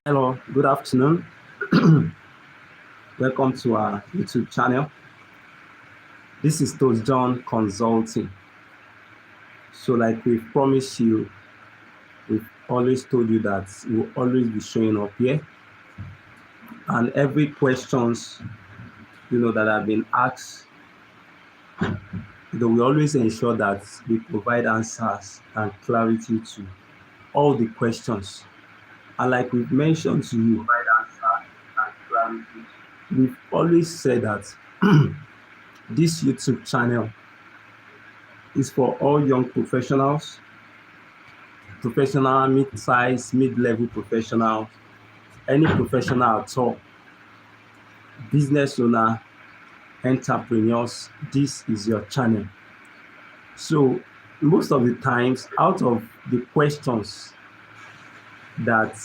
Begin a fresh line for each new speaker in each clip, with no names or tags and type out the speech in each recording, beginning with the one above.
Hello, good afternoon. Welcome to our YouTube channel. This is TOSJOHN Consulting. So like we've promised you, we've always told you that we'll always be showing up here. And every questions, that have been asked, we always ensure that we provide answers and clarity to all the questions. And like we've mentioned to you, we've always said that this YouTube channel is for all young professionals, mid-size, mid-level professionals, any professional at all, business owner, entrepreneurs. This is your channel. So most of the times, out of the questions that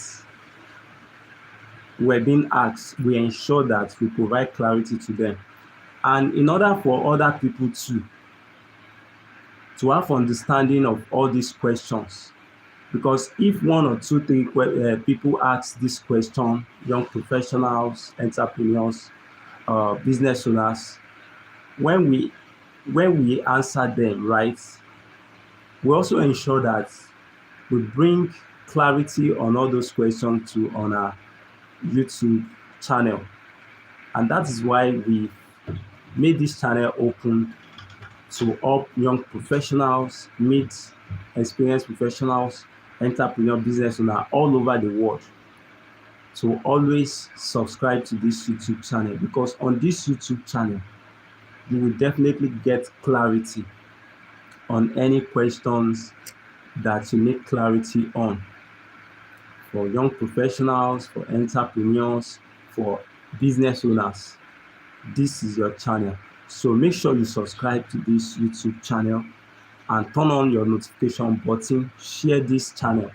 were being asked, we ensure that we provide clarity to them. And in order for other people to have understanding of all these questions, because if one or two, three people ask this question, young professionals, entrepreneurs, business owners, when we answer them right, we also ensure that we bring clarity on all those questions on our YouTube channel. And that is why we made this channel open to all young professionals, mid-experienced professionals, entrepreneur, business owner all over the world to always subscribe to this YouTube channel, because on this YouTube channel you will definitely get clarity on any questions that you need clarity on, for young professionals, for entrepreneurs, for business owners. This is your channel. So make sure you subscribe to this YouTube channel and turn on your notification button. Share this channel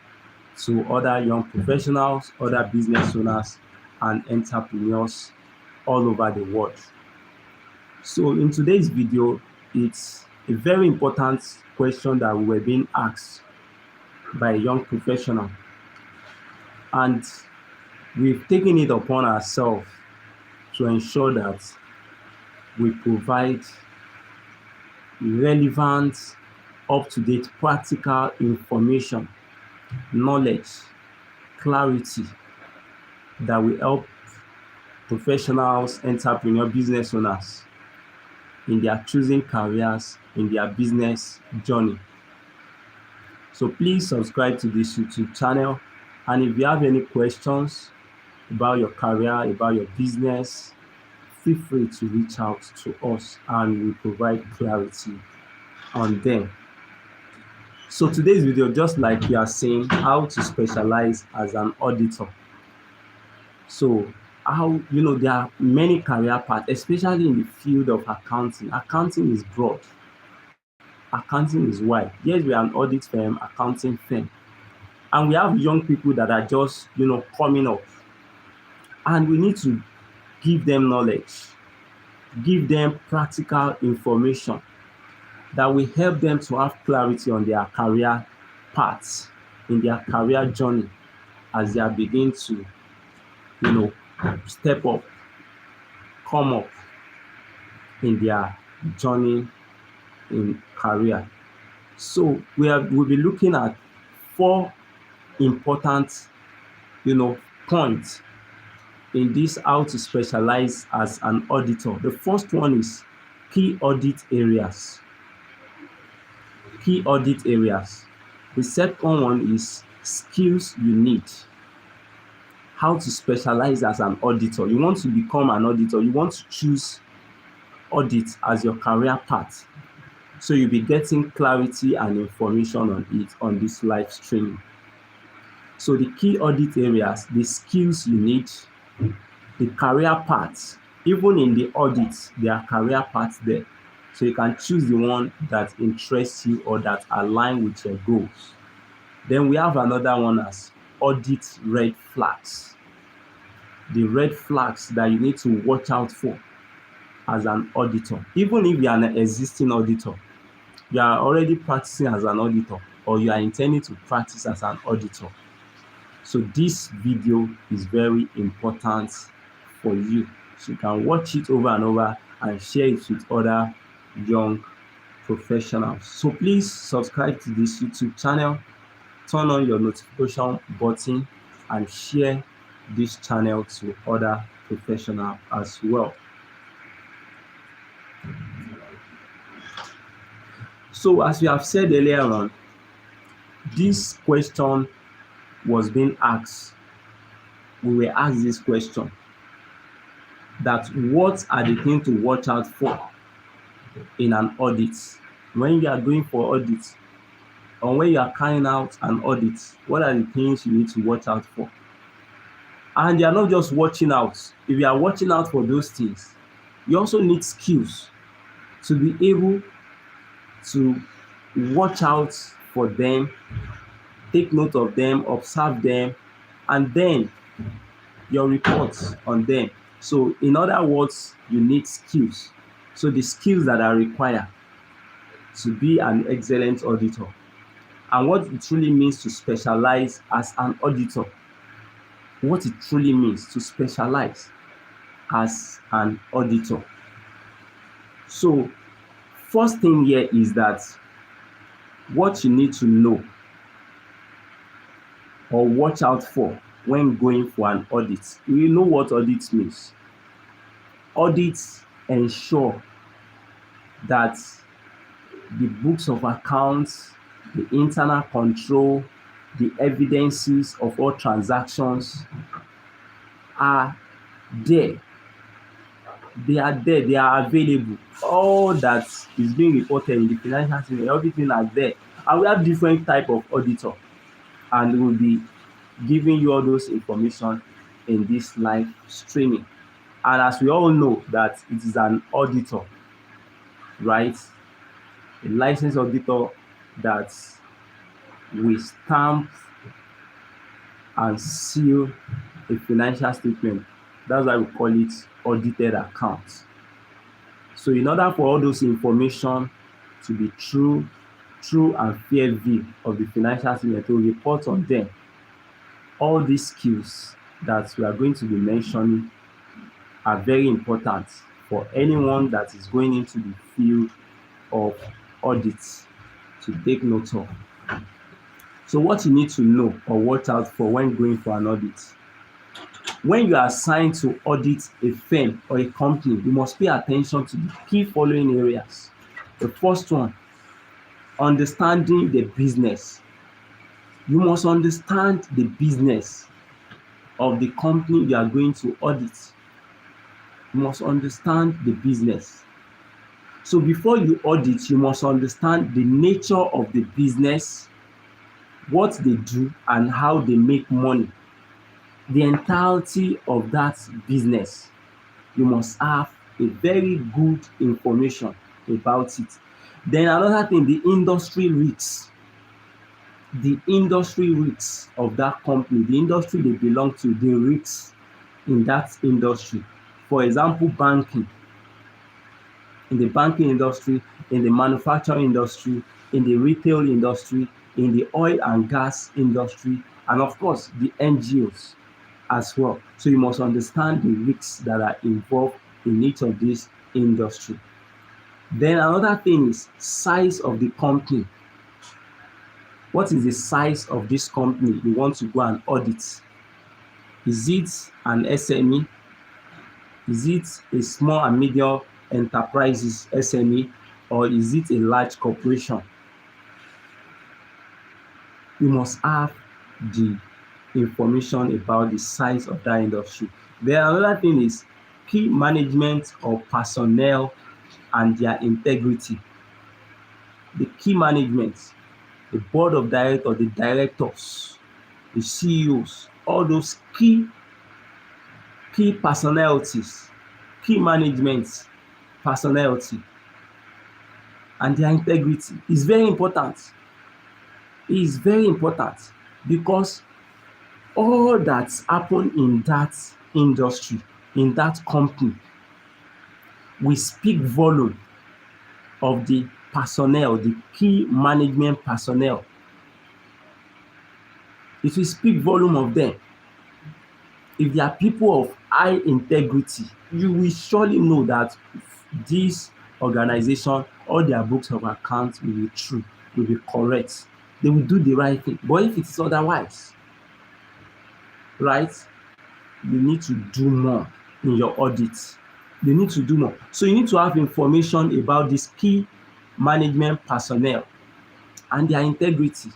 to other young professionals, other business owners, and entrepreneurs all over the world. So in today's video, it's a very important question that we were being asked by a young professional. And we've taken it upon ourselves to ensure that we provide relevant, up-to-date, practical information, knowledge, clarity that will help professionals, entrepreneurs, business owners in their choosing careers, in their business journey. So please subscribe to this YouTube channel. And if you have any questions about your career, about your business, feel free to reach out to us and we provide clarity on them. So today's video, just like you are saying, how to specialize as an auditor. So how, there are many career paths, especially in the field of accounting. Accounting is broad. Accounting is wide. Yes, we are an audit firm, accounting firm. And we have young people that are just, coming up. And we need to give them knowledge, give them practical information that will help them to have clarity on their career paths, in their career journey, as they are beginning to, step up, come up in their journey in career. So we'll be looking at 4 important, points in this, how to specialize as an auditor. The first one is key audit areas. Key audit areas. The second one is skills you need. How to specialize as an auditor. You want to become an auditor. You want to choose audit as your career path. So you'll be getting clarity and information on it on this live stream. So the key audit areas, the skills you need, the career paths. Even in the audits, there are career paths there. So you can choose the one that interests you or that align with your goals. Then we have another one as audit red flags. The red flags that you need to watch out for as an auditor. Even if you are an existing auditor, you are already practicing as an auditor, or you are intending to practice as an auditor, So this video is very important for you. So you can watch it over and over and share it with other young professionals. So please subscribe to this YouTube channel, turn on your notification button, and share this channel to other professionals as well. So as we have said earlier on, this question was being asked. We were asked this question, that what are the things to watch out for in an audit? When you are going for audit, or when you are carrying out an audit, what are the things you need to watch out for? And you are not just watching out. If you are watching out for those things, you also need skills to be able to watch out for them, take note of them, observe them, and then your reports on them. So in other words, you need skills. So the skills that are required to be an excellent auditor, and what it truly means to specialize as an auditor. What it truly means to specialize as an auditor. So first thing here is that what you need to know or watch out for when going for an audit. You know what audit means. Audits ensure that the books of accounts, the internal control, the evidences of all transactions are there. They are there, they are available. All that is being reported in the financial statement, everything are there. And we have different type of auditor, and we'll be giving you all those information in this live streaming. And as we all know that it is an auditor, right? A licensed auditor that will stamp and seal a financial statement. That's why we call it audited accounts. So in order for all those information to be true and fair view of the financial statement, to report on them, all these skills that we are going to be mentioning are very important for anyone that is going into the field of audits to take note of. So what you need to know or watch out for when going for an audit. When you are assigned to audit a firm or a company, you must pay attention to the key following areas. The first one, understanding the business. You must understand the business of the company you are going to audit. You must understand the business. So before you audit, you must understand the nature of the business, what they do, and how they make money. The entirety of that business, you must have a very good information about it. Then another thing, the industry risks. The industry risks of that company, the industry they belong to, the risks in that industry. For example, banking. In the banking industry, in the manufacturing industry, in the retail industry, in the oil and gas industry, and of course, the NGOs as well. So you must understand the risks that are involved in each of these industry. Then another thing is size of the company. What is the size of this company you want to go and audit? Is it an SME? Is it a small and medium enterprises SME, or is it a large corporation? You must have the information about the size of that industry. Then another thing is key management of personnel and their integrity. The key management, the board of directors, the directors, the CEOs, all those key personalities, key management personality, and their integrity is very important. It is very important because all that happen in that industry, in that company, will speak volume of the personnel, the key management personnel. It will speak volume of them. If they are people of high integrity, you will surely know that this organization, all their books of accounts will be true, will be correct. They will do the right thing. But if it is otherwise, right, you need to do more in your audit. You need to do more. So you need to have information about these key management personnel and their integrity,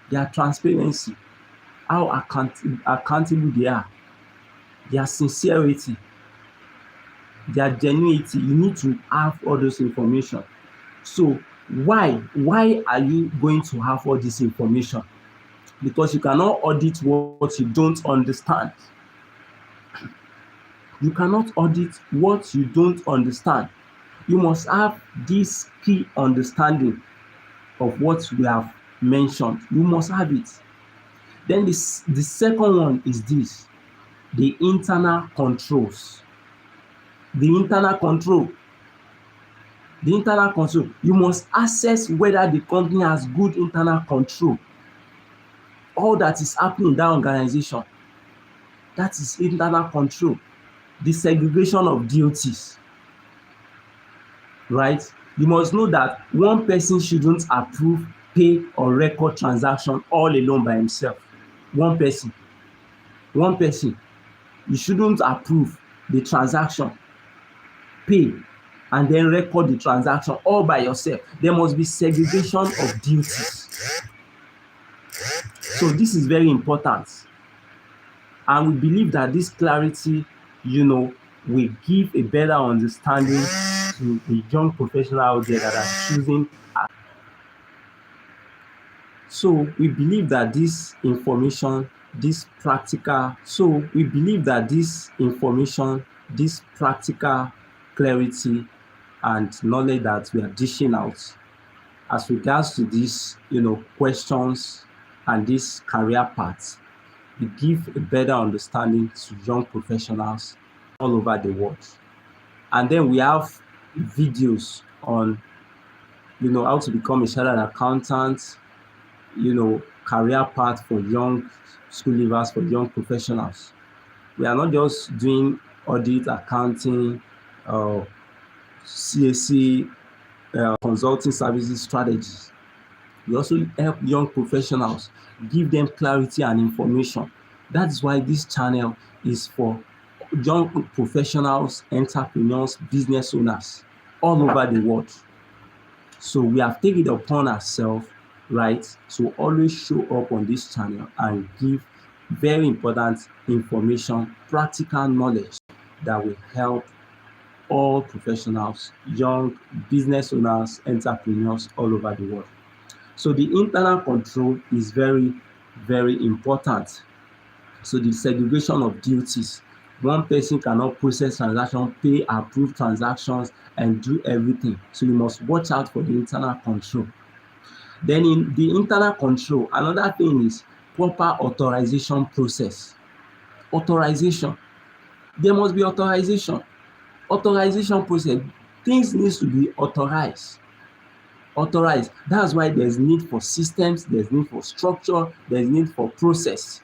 their transparency, how accountable they are, their sincerity, their genuinity. You need to have all those information. So why are you going to have all this information? Because you cannot audit what you don't understand. You cannot audit what you don't understand. You must have this key understanding of what we have mentioned. You must have it. Then the second one is this: the internal controls. The internal control. The internal control. You must assess whether the company has good internal control. All that is happening in that organization, that is internal control. The segregation of duties, right? You must know that one person shouldn't approve, pay, or record transaction all alone by himself. One person. You shouldn't approve the transaction, pay, and then record the transaction all by yourself. There must be segregation of duties. So this is very important. And we believe that this clarity, will give a better understanding to the young professionals out there that are choosing. So we believe that this information, this practical clarity and knowledge that we are dishing out as regards to these, questions and this career paths, we give a better understanding to young professionals all over the world. And then we have videos on, how to become a chartered accountant, career path for young school leavers, for young professionals. We are not just doing audit, accounting, CAC, consulting services strategies. We also help young professionals, give them clarity and information. That's why this channel is for young professionals, entrepreneurs, business owners all over the world. So we have taken it upon ourselves, right, to always show up on this channel and give very important information, practical knowledge that will help all professionals, young business owners, entrepreneurs all over the world. So the internal control is very, very important. So the segregation of duties. One person cannot process transactions, pay, approve transactions, and do everything. So you must watch out for the internal control. Then in the internal control, another thing is proper authorization process. Authorization. There must be authorization. Authorization process. Things need to be authorized. That's why there's need for systems, there's need for structure, there's need for process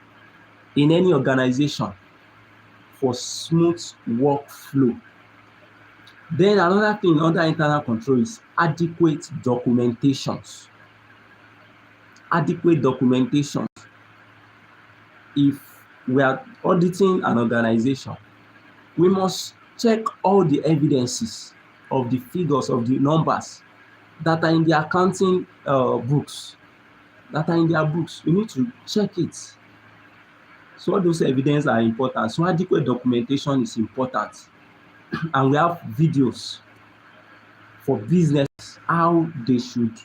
in any organization for smooth workflow. Then another thing under internal control is adequate documentations. If we are auditing an organization, we must check all the evidences of the figures, of the numbers that are in the accounting books, that are in their books. We need to check it. So all those evidence are important. So adequate documentation is important. And we have videos for business, how they should,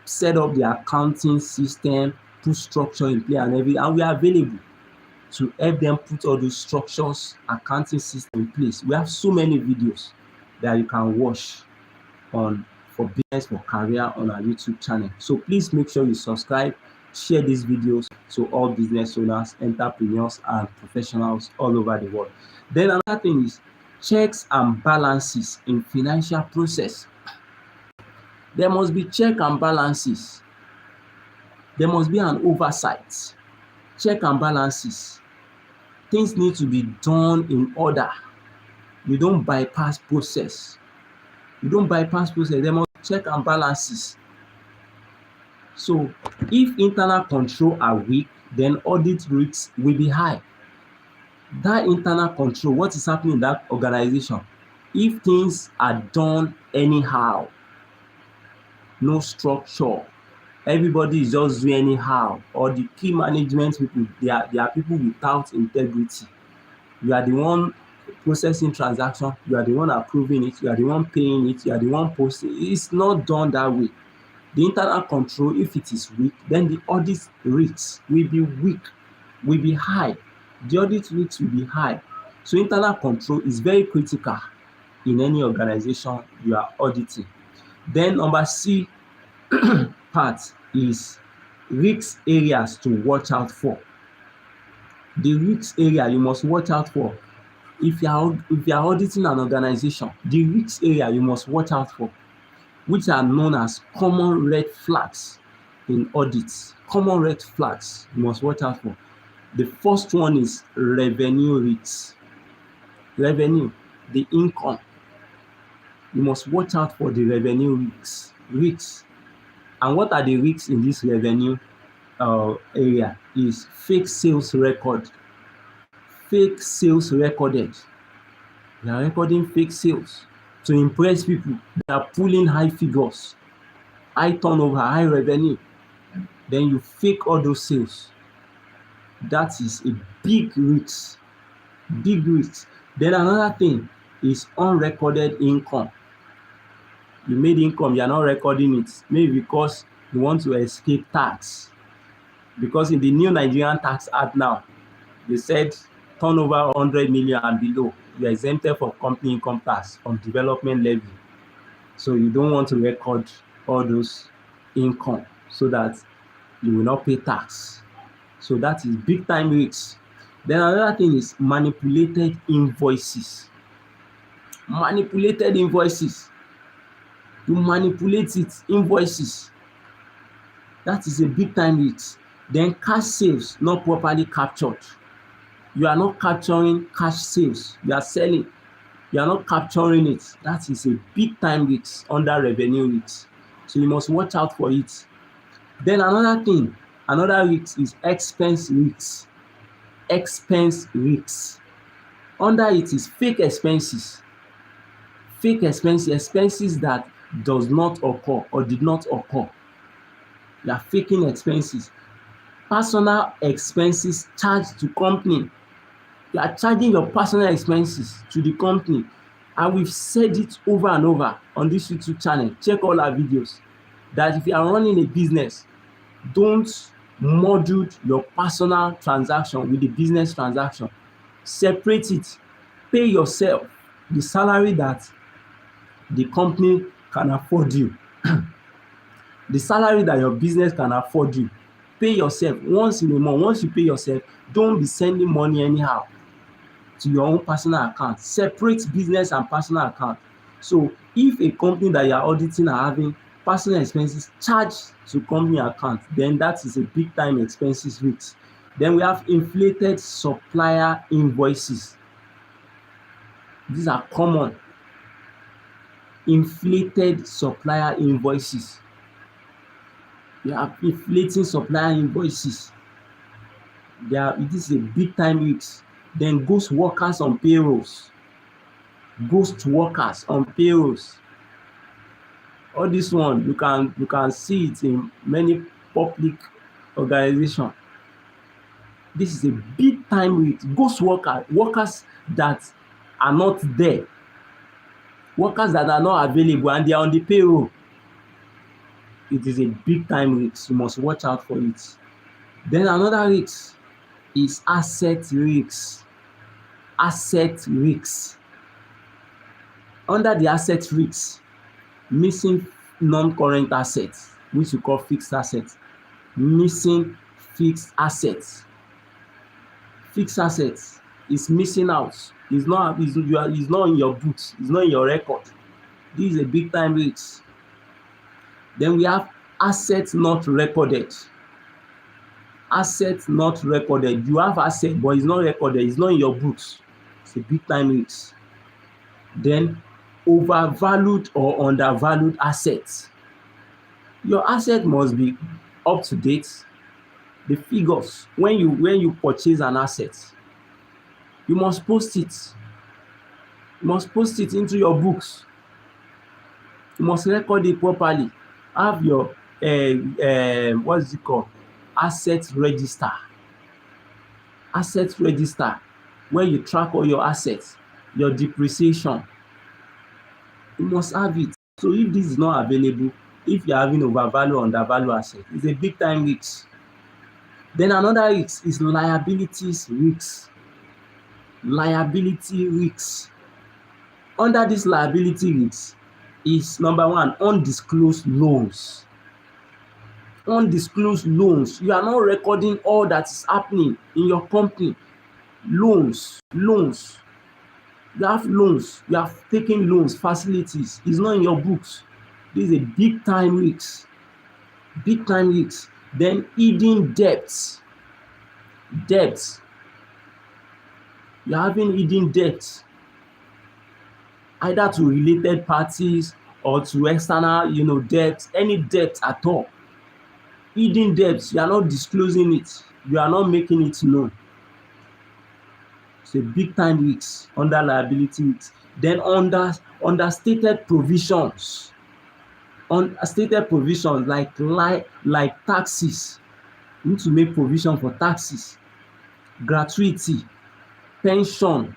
set up the accounting system, put structure in play and everything. And we are available to help them put all those structures, accounting system in place. We have so many videos that you can watch for business, for career on our YouTube channel. So please make sure you subscribe, share these videos to all business owners, entrepreneurs, and professionals all over the world. Then another thing is checks and balances in financial process. There must be check and balances. There must be an oversight, check and balances. Things need to be done in order. You don't bypass process. There must be check and balances. So if internal control are weak, then audit risks will be high. That internal control, what is happening in that organization? If things are done anyhow, no structure, everybody is just doing anyhow, or the key management people, they are people without integrity. You are the one processing transaction, you are the one approving it, you are the one paying it, you are the one posting. It's not done that way. The internal control, if it is weak, then the audit risks will be weak, will be high. The audit risks will be high. So internal control is very critical in any organization you are auditing. Then number C part is risk areas to watch out for. The risk area you must watch out for. If you are auditing an organization, the risk area you must watch out for, which are known as common red flags in audits. Common red flags you must watch out for. The first one is revenue risks. Revenue, the income. You must watch out for the revenue risks. And what are the risks in this revenue area? Is fake sales record. Fake sales recorded. They are recording fake sales to impress people. They are pulling high figures, high turnover, high revenue. Then you fake all those sales. That is a big risk. Big risk. Then another thing is unrecorded income. You made income, you are not recording it. Maybe because you want to escape tax. Because in the new Nigerian Tax Act now, they said turnover 100 million and below, you are exempted from company income tax from development levy. So you don't want to record all those income so that you will not pay tax. So that is big time risk. Then another thing is manipulated invoices. Manipulated invoices. You manipulate it, invoices. That is a big time risk. Then cash sales not properly captured. You are not capturing cash sales. You are selling. You are not capturing it. That is a big time risk under revenue risk. So you must watch out for it. Then another thing, another risk is expense risks. Expense risks. Under it is fake expenses. Fake expenses that does not occur or did not occur. You are faking expenses. Personal expenses charged to company. You are charging your personal expenses to the company. And we've said it over and over on this YouTube channel. Check all our videos. That if you are running a business, don't module your personal transaction with the business transaction. Separate it. Pay yourself the salary that the company can afford you. The salary that your business can afford you. Pay yourself once in a month. Once you pay yourself, don't be sending money anyhow to your own personal account. Separate business and personal account. So if a company that you are auditing are having personal expenses charged to company account, then that is a big time expenses risk. Then we have inflated supplier invoices. These are common. Inflated supplier invoices. You have inflating supplier invoices. It is a big time risk. Then ghost workers on payrolls. Ghost workers on payrolls. All this one, you can see it in many public organizations. This is a big time risk. Ghost workers that are not there. Workers that are not available and they are on the payroll. It is a big time risk. You must watch out for it. Then another risk is asset risks. Asset risks. Under the asset risks, missing non-current assets, which we call fixed assets. Missing fixed assets. Fixed assets is missing out. It's not in your books. It's not in your record. This is a big time risk. Then we have assets not recorded. Assets not recorded. You have asset but it's not recorded, it's not in your books. It's a big time risk. Then overvalued or undervalued assets. Your asset must be up to date. The figures when you purchase an asset, you must post it. You must post it into your books. You must record it properly. Have your what is it called? Asset register. Asset register where you track all your assets, your depreciation. You must have it. So if this is not available, if you're having overvalue or undervalue asset, it's a big time risk. Then another risk is liabilities risk. Liability risk. Under this liability risk is number one, undisclosed loans. Undisclosed loans. You are not recording all that is happening in your company. Loans. You have loans. You have taken loans, facilities. It's not in your books. This is a big time risk. Big time risk. Then hidden debts. Debts. You're having hidden debts, either to related parties or to external, debts, any debt at all. Hidden debts, you are not disclosing it. You are not making it known. It's a big time risk under liability risk. Then understated provisions. Understated provisions like taxes. You need to make provision for taxes, gratuity, pension,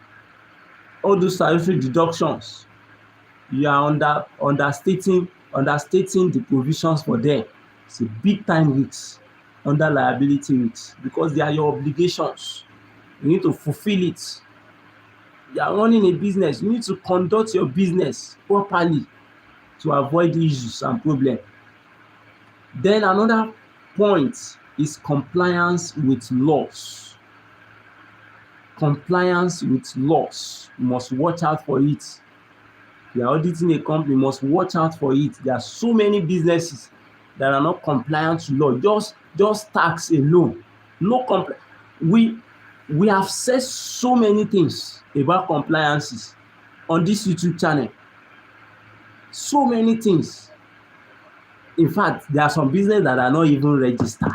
all those statutory deductions. You are understating the provisions for them. It's a big time risk under liability risk because they are your obligations. You need to fulfill it. You are running a business. You need to conduct your business properly to avoid issues and problems. Then another point is compliance with laws. Compliance with laws. You must watch out for it. You are auditing a company, you must watch out for it. There are so many businesses that are not compliant to law. Just tax alone. We have said so many things about compliances on this YouTube channel. So many things. In fact, there are some businesses that are not even registered.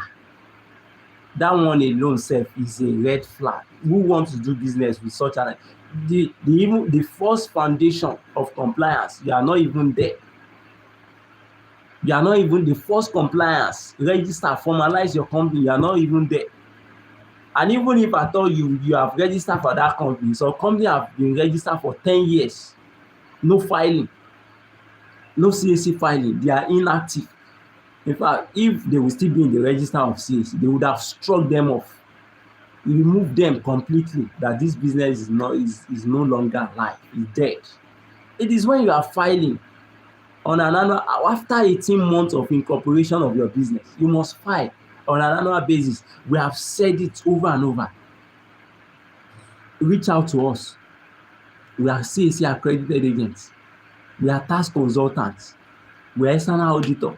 That one alone sef is a red flag. Who wants to do business with such an the first foundation of compliance, you are not even there. You are not even the first compliance. Register, formalize your company, you are not even there. And even if at all you have registered for that company, so company have been registered for 10 years, no filing, no CAC filing, they are inactive. In fact, if they will still be in the register of CAC, they would have struck them off, remove them completely, that this business is no longer alive, is dead. It is when you are filing on an annual, after 18 months of incorporation of your business, you must file on an annual basis. We have said it over and over. Reach out to us. We are CAC accredited agents. We are tax consultants. We are external auditor.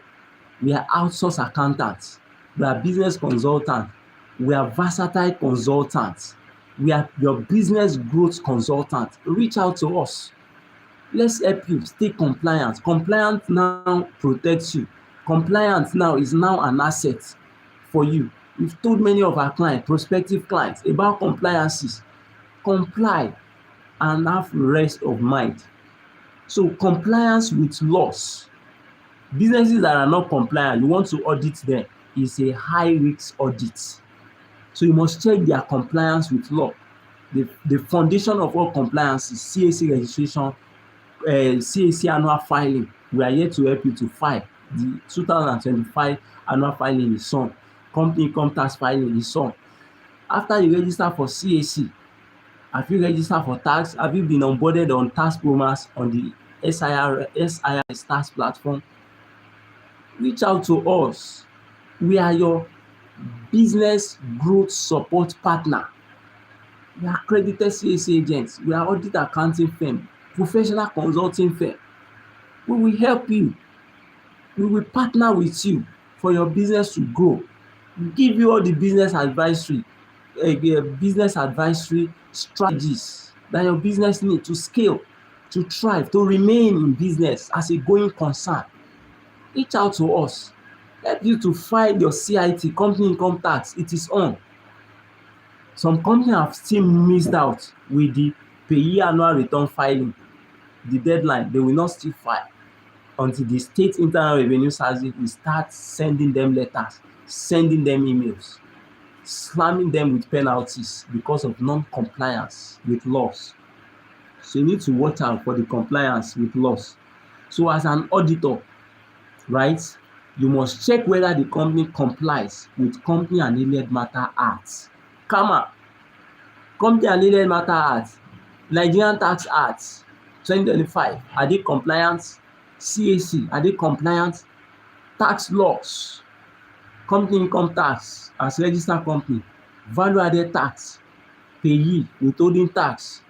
We are outsourced accountants. We are business consultants. We are versatile consultants. We are your business growth consultants. Reach out to us. Let's help you stay compliant. Compliance now protects you. Compliance now is now an asset for you. We've told many of our clients, prospective clients, about compliances. Comply and have rest of mind. So compliance with laws. Businesses that are not compliant, you want to audit them, is a high risk audit. So you must check their compliance with law. The foundation of all compliance is CAC registration, CAC annual filing. We are here to help you to file. The 2025 annual filing is on. Company income tax filing is on. After you register for CAC, have you registered for tax? Have you been onboarded on tax promas on the SIRS tax platform? Reach out to us. We are your business growth support partner. We are accredited CAC agents. We are audit accounting firm, professional consulting firm. We will help you. We will partner with you for your business to grow. give you all the business advisory strategies that your business need to scale, to thrive, to remain in business as a going concern. Reach out to us. Help you to file your CIT, company income tax. It is on. Some companies have still missed out with the payee annual return filing. The deadline, they will not still file until the state internal revenue service will start sending them letters, sending them emails, slamming them with penalties because of non-compliance with laws. So you need to watch out for the compliance with laws. So as an auditor, right, you must check whether the company complies with Company and Allied Matter Act. CAMA, Company and Allied Matter Act, Nigerian Tax Act 2025, are they compliant? CAC, are they compliant? Tax laws, company income tax as registered company, value added tax, payee, withholding tax.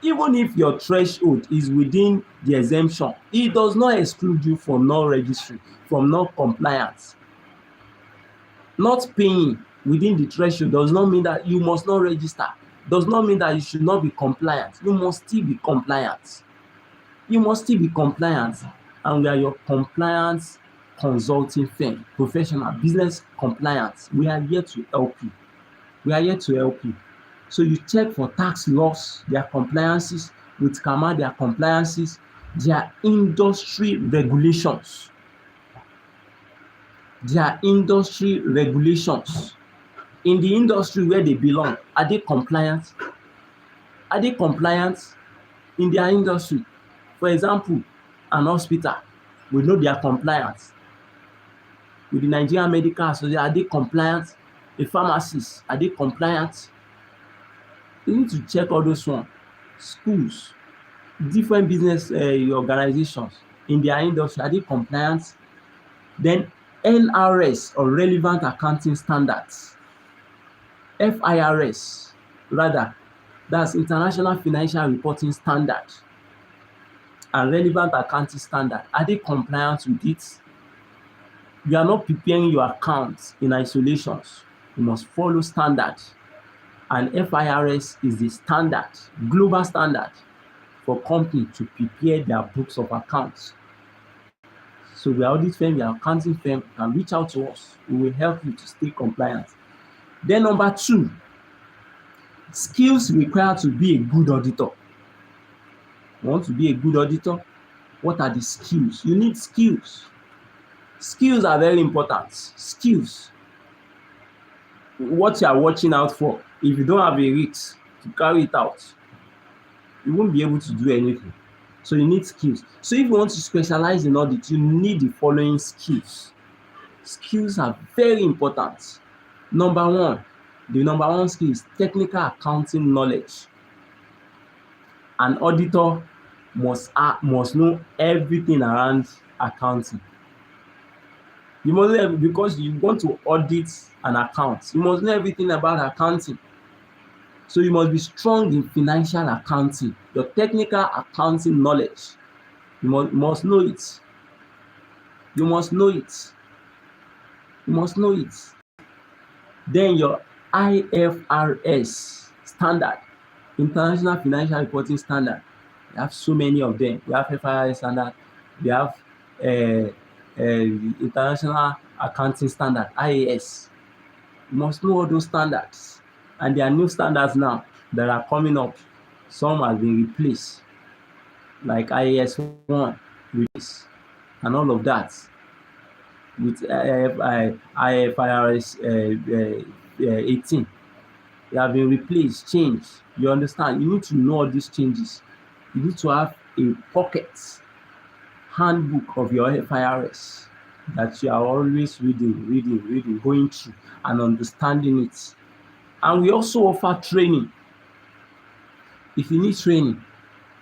Even if your threshold is within the exemption, it does not exclude you from non-registry, from non-compliance. Not paying within the threshold does not mean that you must not register, does not mean that you should not be compliant. You must still be compliant. You must still be compliant, and we are your compliance consulting firm, professional business compliance. We are here to help you. We are here to help you. So you check for tax laws, their compliances, with CAMA, their compliances, their industry regulations. Their industry regulations. In the industry where they belong, are they compliant? Are they compliant in their industry? For example, an hospital, we know they are compliant. With the Nigerian Medical Association, are they compliant? A pharmacist, are they compliant? You need to check all those ones. Schools, different business organizations in their industry, are they compliant? Then NRS, or relevant accounting standards. FIRS, rather, that's International Financial Reporting Standard, and relevant accounting standard. Are they compliant with it? You are not preparing your accounts in isolations. You must follow standards. And FIRS is the standard, global standard for company to prepare their books of accounts. So we are audit firm, we are accounting firm, you can reach out to us. We will help you to stay compliant. Then number 2, skills required to be a good auditor. You want to be a good auditor? What are the skills? You need skills. Skills are very important. Skills. What you are watching out for. If you don't have a risk to carry it out, you won't be able to do anything. So you need skills. So if you want to specialize in audit, you need the following skills. Skills are very important. Number 1, the number 1 skill is technical accounting knowledge. An auditor must know everything around accounting. You must know, because you want to audit an account, you must know everything about accounting. So you must be strong in financial accounting. Your technical accounting knowledge, you must know it. You must know it. You must know it. Then your IFRS standard, International Financial Reporting Standard. We have so many of them. We have FIRS standard. We have International Accounting Standard, IAS. You must know all those standards. And there are new standards now that are coming up. Some have been replaced, like IAS 1, replaced, and all of that. With IFRS 18, they have been replaced, changed. You understand? You need to know all these changes. You need to have a pocket handbook of your FIRS that you are always reading, going through and understanding it. And we also offer training. If you need training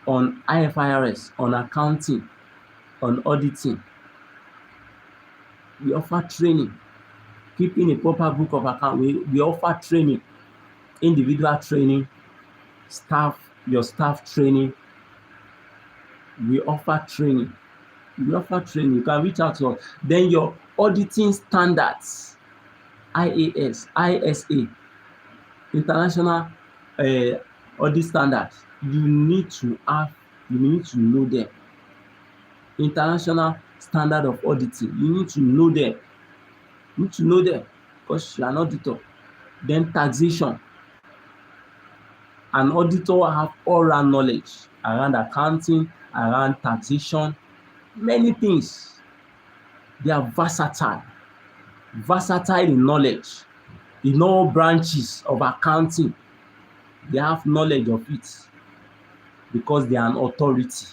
on IFRS, on accounting, on auditing, we offer training. Keeping a proper book of account, we offer training, individual training, your staff training. We offer training. You can reach out to us. Then your auditing standards. IAS, ISA, international audit standards. You need to know them. International standard of auditing, you need to know them. Because you are an auditor. Then taxation. An auditor have all round knowledge around accounting, around taxation, many things. They are versatile in knowledge, in all branches of accounting. They have knowledge of it because they are an authority.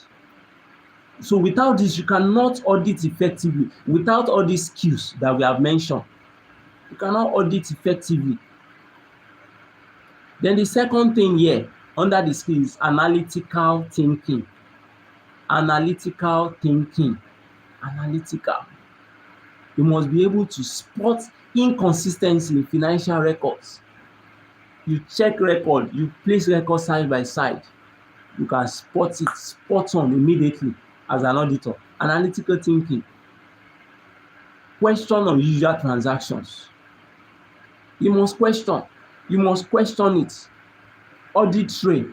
So without this, you cannot audit effectively. Without all these skills that we have mentioned, you cannot audit effectively. Then the second thing here under the skill is analytical thinking. Analytical. You must be able to spot inconsistency in financial records. You check record, you place record side by side. You can spot it spot on immediately as an auditor. Analytical thinking. Question unusual transactions. You must question it. Audit trail.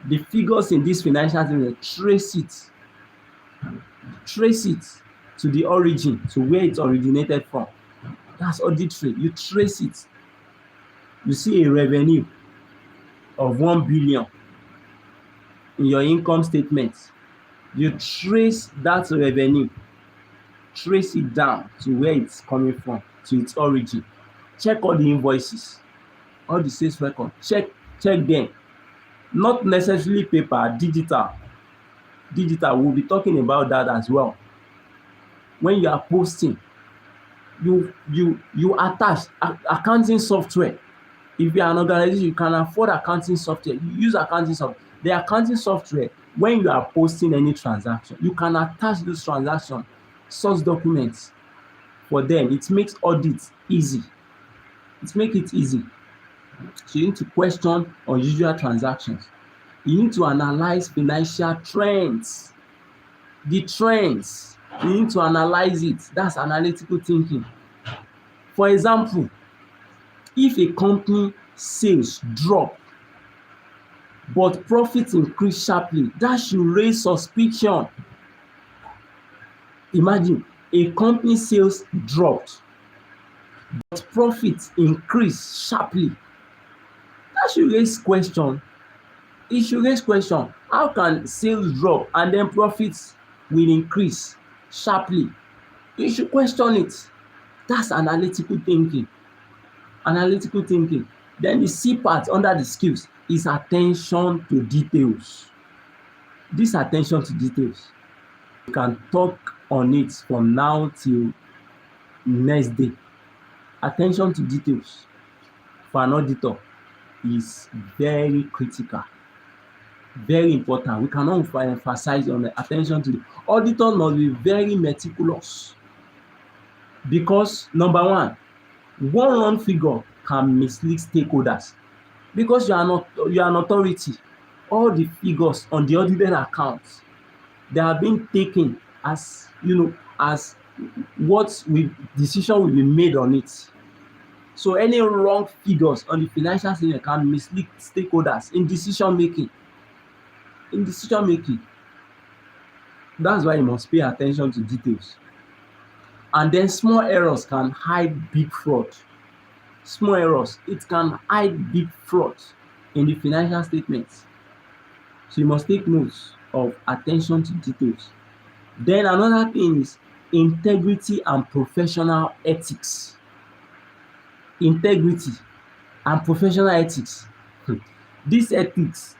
The figures in this financial statement, trace it to the origin, to where it originated from. That's audit trail. You trace it. You see a revenue of 1 billion in your income statement. You trace that revenue, trace it down to where it's coming from, to its origin. Check all the invoices, all the sales record. Check them. Not necessarily paper, digital. We'll be talking about that as well. When you are posting, you attach accounting software. If you are an organization, you can afford accounting software. You use accounting software. The accounting software, when you are posting any transaction, you can attach those transaction source documents for them. It makes audit easy. So you need to question unusual transactions. You need to analyze financial trends. The trends, you need to analyze it. That's analytical thinking. For example, if a company sales drop but profits increase sharply, that should raise suspicion. Imagine a company sales dropped but profits increase sharply. That should raise question. It should raise question. How can sales drop and then profits will increase sharply? You should question it. That's analytical thinking. Then the C part under the skills is attention to details. This attention to details, you can talk on it from now till next day. Attention to details for an auditor is very critical, very important. We cannot emphasize on the attention to the auditor. Must be very meticulous, because number one wrong figure can mislead stakeholders. Because you are an authority, all the figures on the audited accounts, they are being taken as as what decision will be made on it. So any wrong figures on the financial statement can mislead stakeholders in decision making. That's why you must pay attention to details. And then small errors can hide big fraud. It can hide big fraud in the financial statements. So you must take notes of attention to details. Then another thing is integrity and professional ethics. Integrity and professional ethics. This ethics,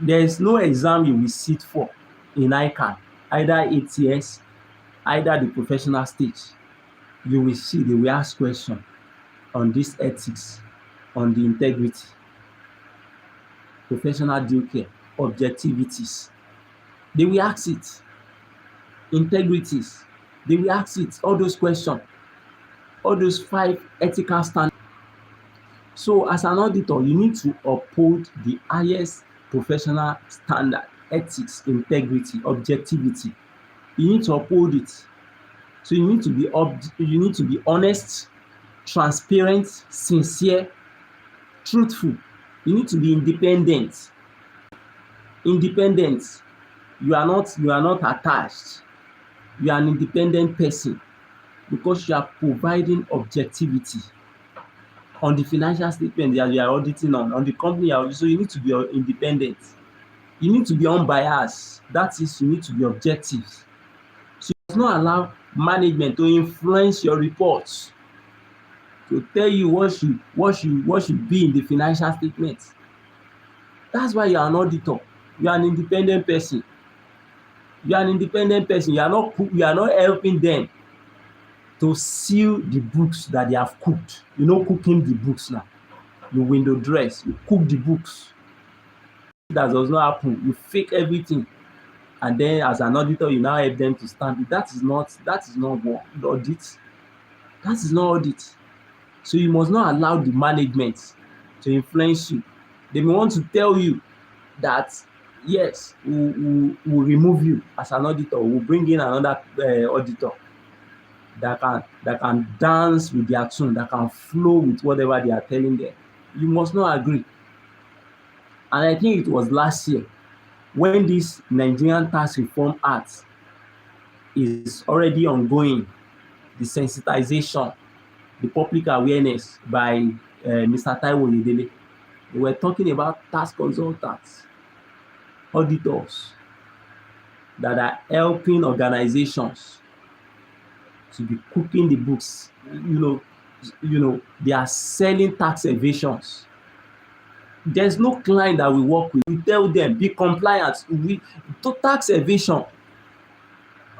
there is no exam you will sit for in ICANN, either ATS, either the professional stage. You will see they will ask questions on this ethics, on the integrity, professional due care, objectivities. They will ask it. Integrities, they will ask it. All those questions, all those 5 ethical standards. So as an auditor, you need to uphold the highest professional standard: ethics, integrity, objectivity. You need to uphold it. So you need to be honest. transparent, sincere, truthful. You need to be independent. Independent. You are not attached. You are an independent person because you are providing objectivity on the financial statement that you are auditing on the company you are, so you need to be independent. You need to be unbiased. That is, you need to be objective. So you must not allow management to influence your reports, to tell you what should be in the financial statement. That's why you are an auditor. You are an independent person. You are an independent person. You are not helping them to seal the books that they have cooked. You know, cooking the books now. You window dress, you cook the books. That does not happen. You fake everything, and then as an auditor, you now help them to stamp it. That is not what audit. That is not audit. So you must not allow the management to influence you. They may want to tell you that yes, we'll remove you as an auditor. We'll bring in another auditor that can dance with their tune, that can flow with whatever they are telling them. You must not agree. And I think it was last year when this Nigerian Tax Reform Act is already ongoing, the sensitization, the public awareness by Mr. Taiwo Oyedele. They were talking about tax consultants, auditors that are helping organizations to be cooking the books. They are selling tax evasions. There's no client that we work with. We tell them, be compliant. To tax evasion.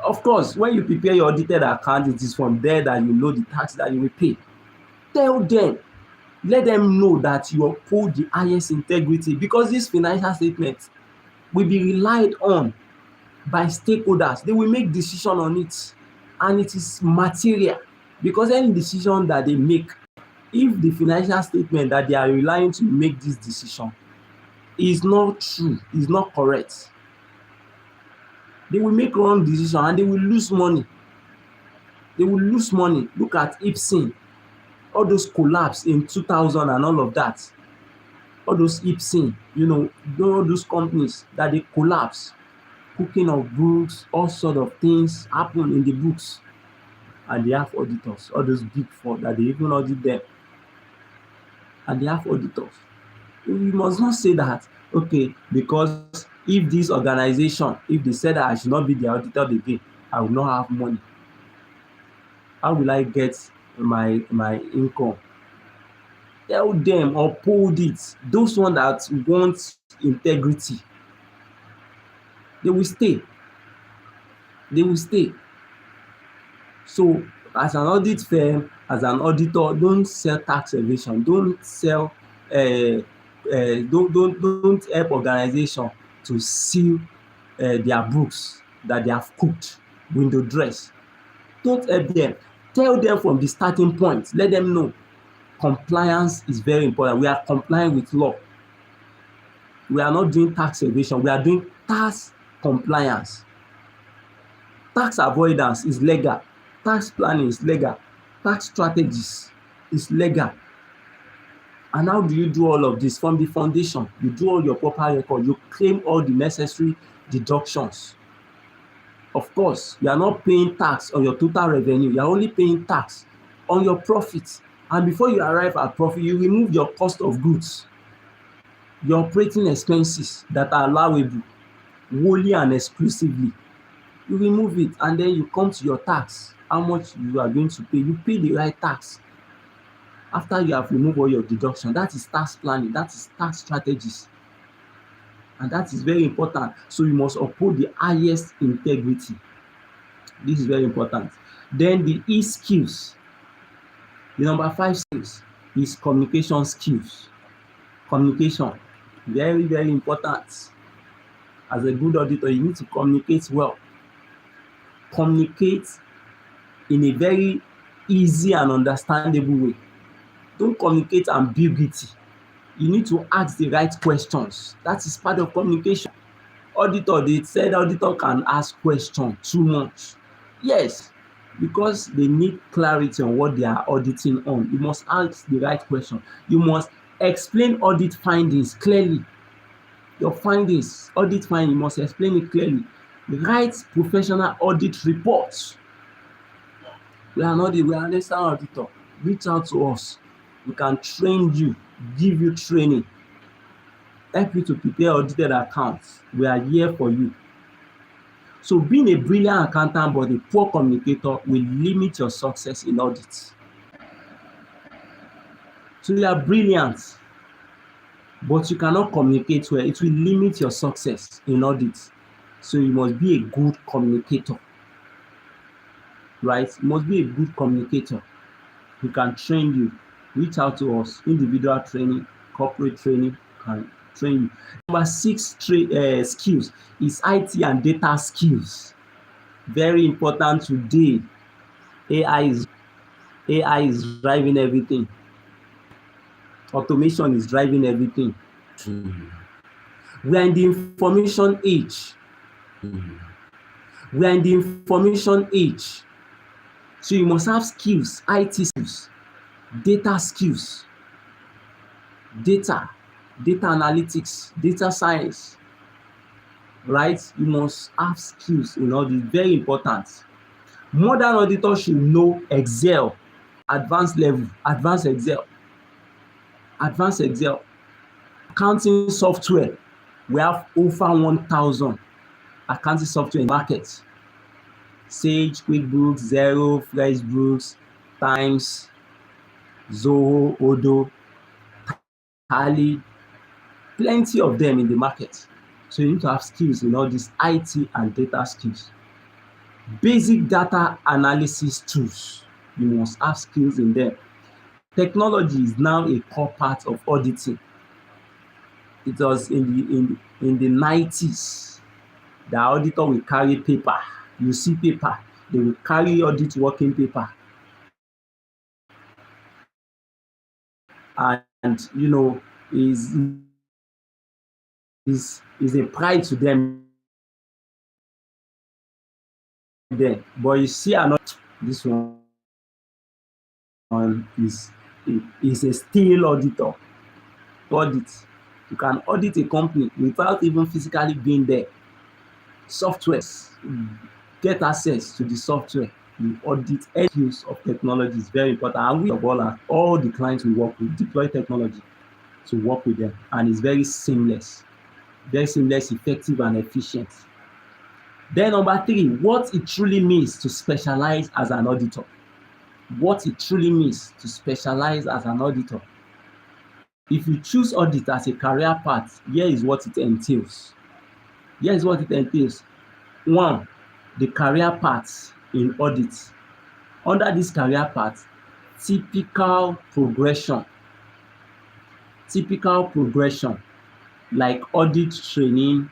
Of course, when you prepare your audited account, it is from there that you know the tax that you will pay. Tell them, let them know that you uphold the highest integrity, because this financial statement will be relied on by stakeholders. They will make decision on it, and it is material, because any decision that they make, if the financial statement that they are relying to make this decision is not true, is not correct, they will make wrong decision and they will lose money. They will lose money. Look at Ipsen, all those collapse in 2000 and all of that. All those Ipsen, all those companies that they collapse, cooking of books, all sort of things happen in the books, and they have auditors. All those big four that they even audit them, and they have auditors. We must not say that, okay, because if this organization, if they said that I should not be the auditor again, I will not have money. How will I get my income? Tell them, uphold it. Those ones that want integrity, they will stay. They will stay. So as an audit firm, as an auditor, don't sell tax evasion. Don't sell don't help organization to seal their books that they have cooked, window dress. Don't help them. Tell them from the starting point. Let them know compliance is very important. We are complying with law. We are not doing tax evasion. We are doing tax compliance. Tax avoidance is legal. Tax planning is legal. Tax strategies is legal. And how do you do all of this? From the foundation, you do all your proper record. You claim all the necessary deductions. Of course, you are not paying tax on your total revenue. You are only paying tax on your profits. And before you arrive at profit, you remove your cost of goods, your operating expenses that are allowable wholly and exclusively. You remove it, and then you come to your tax, how much you are going to pay. You pay the right tax after you have removed all your deduction. That is tax planning. That is tax strategies. And that is very important. So you must uphold the highest integrity. This is very important. Then the E skills. The number 5 skills is communication skills. Communication, very, very important. As a good auditor, you need to communicate well. Communicate in a very easy and understandable way. Don't communicate ambiguity. You need to ask the right questions. That is part of communication. Auditor, they said auditor can ask questions too much. Yes, because they need clarity on what they are auditing on. You must ask the right question. You must explain audit findings clearly. Your findings, audit findings, you must explain it clearly. Write professional audit reports. We are not we are an external auditor. Reach out to us. We can train you, give you training, help you to prepare audited accounts. We are here for you. So being a brilliant accountant but a poor communicator will limit your success in audit. So you are brilliant, but you cannot communicate well. It will limit your success in audit. So you must be a good communicator, right? You must be a good communicator. We can train you. Reach out to us. Individual training, corporate training can train you. Number 6 skills is IT and data skills. Very important today. AI is driving everything. Automation is driving everything. We are in the information age. We are in the information age. So you must have skills, IT skills, data skills, data analytics, data science, right? You must have skills in all this. Very important. Modern auditors should know Excel, advanced level, advanced Excel, accounting software. We have over 1,000 accounting software in the market. Sage, QuickBooks, Xero, FreshBooks, Times, Zoho, Odoo, Tally, plenty of them in the market. So you need to have skills in all these IT and data skills. Basic data analysis tools, you must have skills in them. Technology is now a core part of auditing. It was in the 90s, the auditor will carry paper. You see paper, they will carry audit working paper. And you know, is a pride to them there. But you see another, this one is a stale auditor. Audit. You can audit a company without even physically being there. Softwares, get access to the software. You audit any use of technology is very important. And we all the clients we work with deploy technology to work with them, and it's very seamless, effective, and efficient. Then number 3, what it truly means to specialize as an auditor. What it truly means to specialize as an auditor. If you choose audit as a career path, here is what it entails. 1, the career path in audit. Under this career path, typical progression like audit training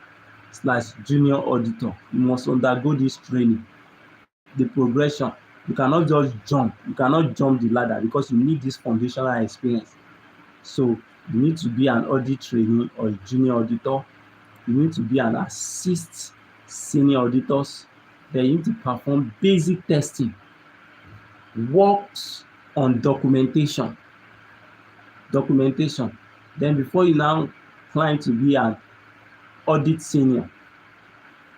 / junior auditor. You must undergo this training. The progression, you cannot just jump. You cannot jump the ladder because you need this foundational experience. So you need to be an audit trainee or a junior auditor. You need to be an assist senior auditors. Then you need to perform basic testing, works on documentation. Then before you now climb to be an audit senior,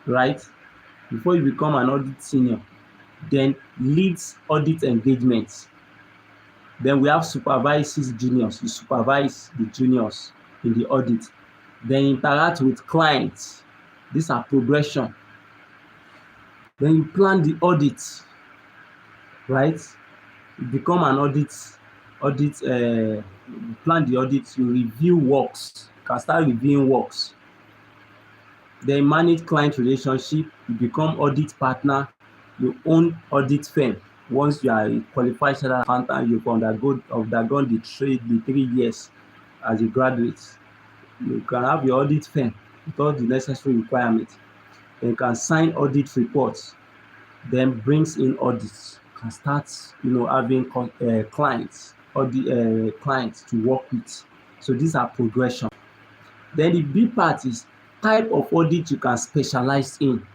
right? Before you become an audit senior, then leads audit engagements. Then we have supervises juniors. You supervise the juniors in the audit. Then interact with clients. These are progression. Then you plan the audit, right? You become an plan the audit, you review works. You can start reviewing works. Then manage client relationship. You become audit partner. You own audit firm. Once you are a qualified chartered accountant, you've undergone the trade, the 3 years as a graduate. You can have your audit firm with all the necessary requirements. Then you can sign audit reports. Then brings in audits. You can start, having clients to work with. So these are progression. Then the B part is type of audit you can specialize in.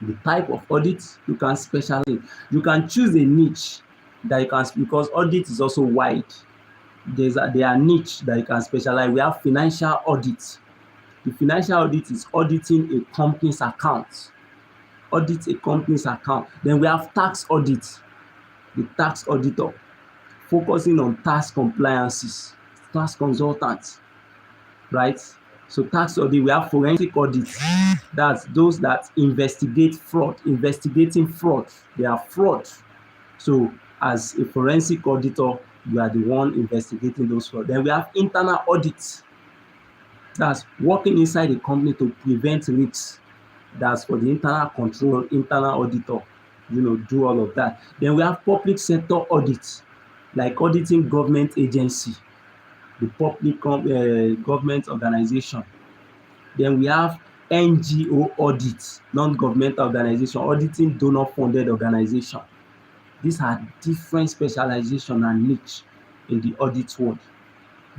The type of audit you can specialize in. You can choose a niche that you can, because audit is also wide. There are niche that you can specialize. We have financial audit. The financial audit is auditing a company's account. Audit a company's account. Then we have tax audit. The tax auditor, focusing on tax compliances, tax consultants, right? So tax audit, we have forensic audit. That's those that investigate fraud, investigating fraud. They are fraud. So as a forensic auditor, you are the one investigating those fraud. Then we have internal audit. That's working inside the company to prevent risks. That's for the internal control, internal auditor, do all of that. Then we have public sector audit, like auditing government agency, the public government organization. Then we have NGO audit, non-governmental organization, auditing donor-funded organization. These are different specialization and niche in the audit world.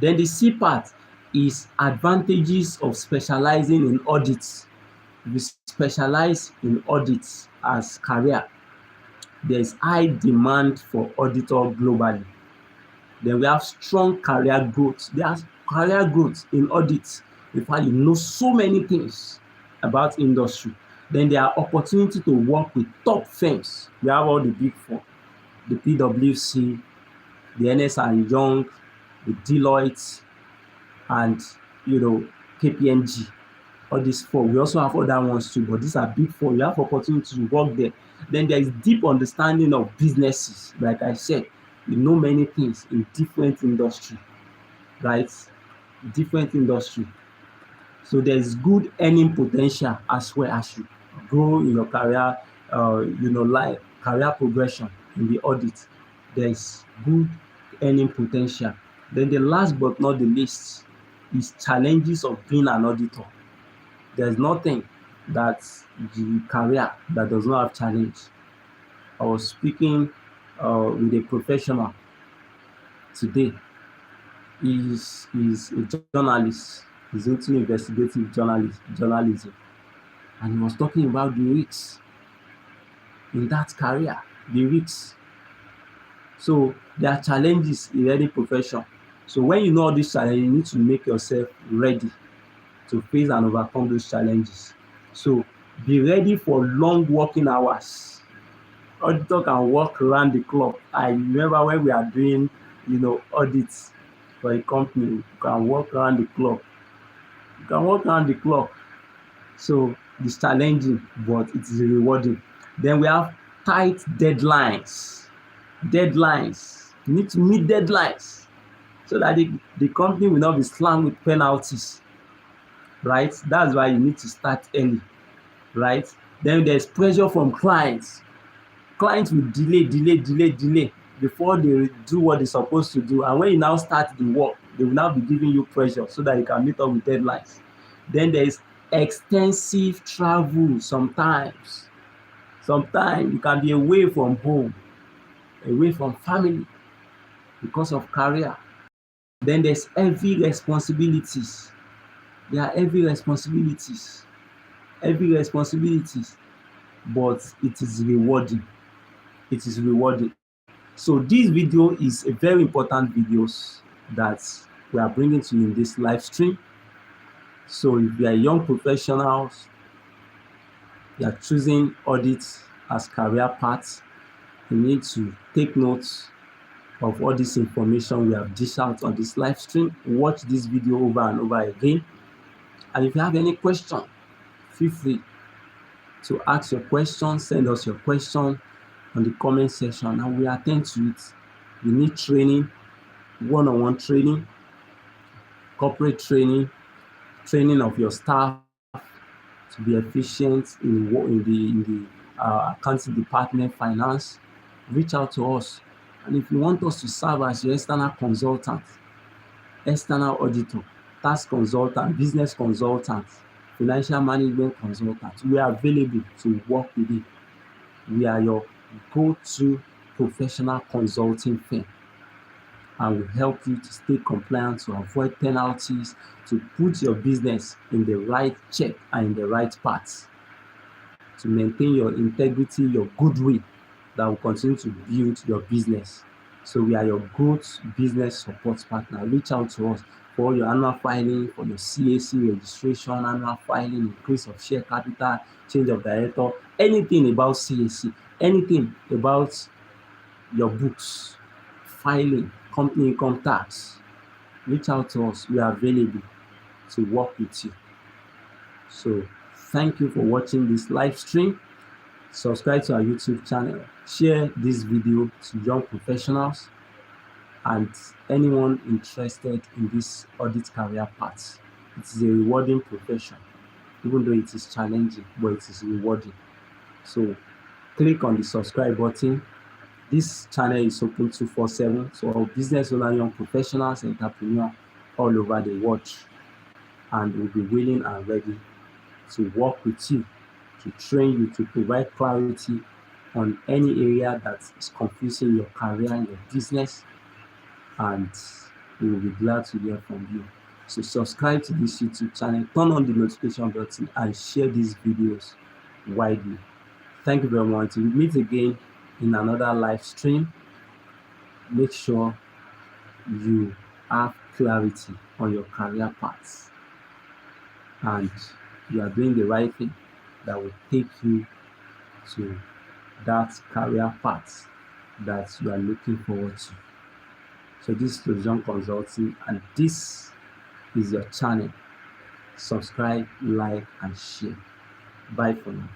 Then the C part is advantages of specializing in audits. If you specialize in audits as career, there is high demand for auditor globally. Then we have strong career growth. There's career growth in audits. In fact, you know so many things about industry. Then there are opportunity to work with top firms. We have all the big four, the PwC, the Ernst & Young, the Deloitte, and KPMG. All these four. We also have other ones too, but these are big four. You have opportunity to work there. Then there is deep understanding of businesses. Like I said, you know many things in different industry, right? Different industry. So there is good earning potential as well as you grow in your career, like career progression in the audit. There is good earning potential. Then the last but not the least is challenges of being an auditor. There's nothing that the career that does not have challenge. I was speaking with a professional today. He's a journalist. He's into investigative journalism. And he was talking about the risks in that career, the risks. So there are challenges in any profession. So when you know all these challenges, you need to make yourself ready to face and overcome those challenges. So be ready for long working hours. Auditor can work around the clock. I remember when we are doing, audits for a company, you can work around the clock. You can work around the clock. So it's challenging, but it is rewarding. Then we have tight deadlines. Deadlines. You need to meet deadlines so that the company will not be slammed with penalties. Right? That's why you need to start early. Right? Then there's pressure from clients. Clients will delay before they do what they're supposed to do. And when you now start the work, they will now be giving you pressure so that you can meet up with deadlines. Then there's extensive travel sometimes. Sometimes you can be away from home, away from family because of career. Then there's heavy responsibilities. There are heavy responsibilities, but it is rewarding. It is rewarding. So this video is a very important video that we are bringing to you in this live stream. So if you are young professionals, you are choosing audits as career paths, you need to take notes of all this information we have dished out on this live stream. Watch this video over and over again. And if you have any question, feel free to ask your question, send us your question on the comment section and we attend to it. You need training, one-on-one training, corporate training, training of your staff to be efficient in the accounting department, finance. Reach out to us. And if you want us to serve as your external consultant, external auditor, tax consultant, business consultant, financial management consultant, we are available to work with you. We are your go-to professional consulting firm and will help you to stay compliant, to avoid penalties, to put your business in the right check and in the right path. to maintain your integrity, your goodwill that will continue to build your business. So we are your growth business support partner. Reach out to us for all your annual filing, for your CAC registration, annual filing, increase of share capital, change of director, anything about CAC, anything about your books, filing, company income tax. Reach out to us. We are available to work with you. So thank you for watching this live stream. Subscribe to our YouTube channel. Share this video to young professionals and anyone interested in this audit career path. It is a rewarding profession, even though it is challenging, but it is rewarding. So click on the subscribe button. This channel is open 24/7, so our business owner, young professionals, entrepreneurs all over the world, and will be willing and ready to work with you, to train you, to provide clarity on any area that is confusing your career, your business, and we will be glad to hear from you. So subscribe to this YouTube channel, turn on the notification button, and share these videos widely. Thank you very much. We'll meet again in another live stream. Make sure you have clarity on your career paths and you are doing the right thing that will take you to that career path that you are looking forward to. So this is TOSJOHN Consulting, and this is your channel. Subscribe, like, and share. Bye for now.